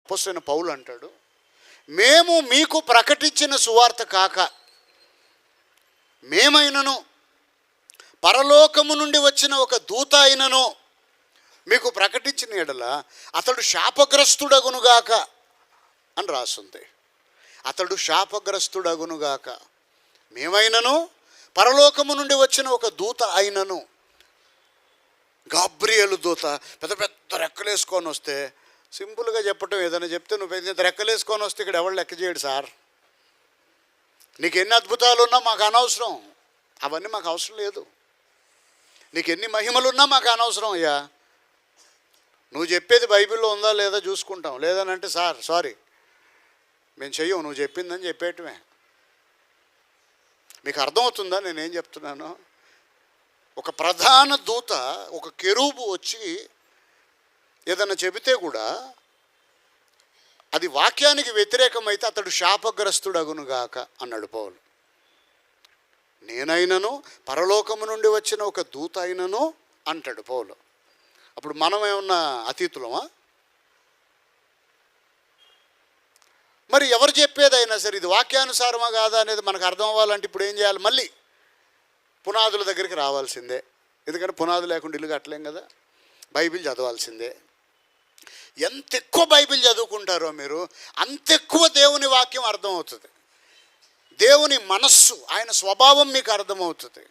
అపోస్తలుడైన పౌలు అంటాడు, మేము మీకు ప్రకటించిన సువార్త కాక మేమైనను పరలోకము నుండి వచ్చిన ఒక దూత అయినను మీకు ప్రకటించిన ఎడల అతడు శాపగ్రస్తుడగునుగాక అని రాస్తుంది. అతడు శాపగ్రస్తుడగునుగాక. మేమైనను పరలోకము నుండి వచ్చిన ఒక దూత అయినను. గాబ్రియేలు దూత పెద్ద పెద్ద రెక్కలేసుకొని వస్తే, సింపుల్గా చెప్పటం, ఏదైనా చెప్తే నువ్వు పెద్ద రెక్కలేసుకొని వస్తే ఇక్కడ ఎవరు లెక్క చేయడు సార్. నీకు ఎన్ని అద్భుతాలు ఉన్నా మాకు అనవసరం, అవన్నీ మాకు అవసరం లేదు. నీకు ఎన్ని మహిమలున్నా మాకు అనవసరం అయ్యా. నువ్వు చెప్పేది బైబిల్లో ఉందా లేదా చూసుకుంటాం, లేదనంటే సారీ మేము చెయ్యం, నువ్వు చెప్పిందని చెప్పేయటమే. మీకు అర్థమవుతుందా నేనేం చెప్తున్నాను? ఒక ప్రధాన దూత, ఒక కెరూబు వచ్చి ఏదైనా చెబితే కూడా అది వాక్యానికి వ్యతిరేకమైతే అతడు శాపగ్రస్తుడగునుగాక అన్నాడు పౌలు. నేనైనను పరలోకము నుండి వచ్చిన ఒక దూత అయినను అంటాడు పౌలు. అప్పుడు మనం ఏమన్నా అతీతులమా? మరి ఎవరు చెప్పేదైనా సరే ఇది వాక్యానుసారమా కాదా అనేది మనకు అర్థం అవ్వాలంటే ఇప్పుడు ఏం చేయాలి? మళ్ళీ పునాదుల దగ్గరికి రావాల్సిందే. ఎందుకంటే పునాదులు లేకుండా ఇల్లు కట్టలేం కదా. బైబిల్ చదవాల్సిందే. ఎంత ఎక్కువ బైబిల్ చదువుకుంటారో మీరు అంత ఎక్కువ దేవుని వాక్యం అర్థమవుతుంది. దేవుని మనస్సు, ఆయన స్వభావం మీకు అర్థమవుతుంది.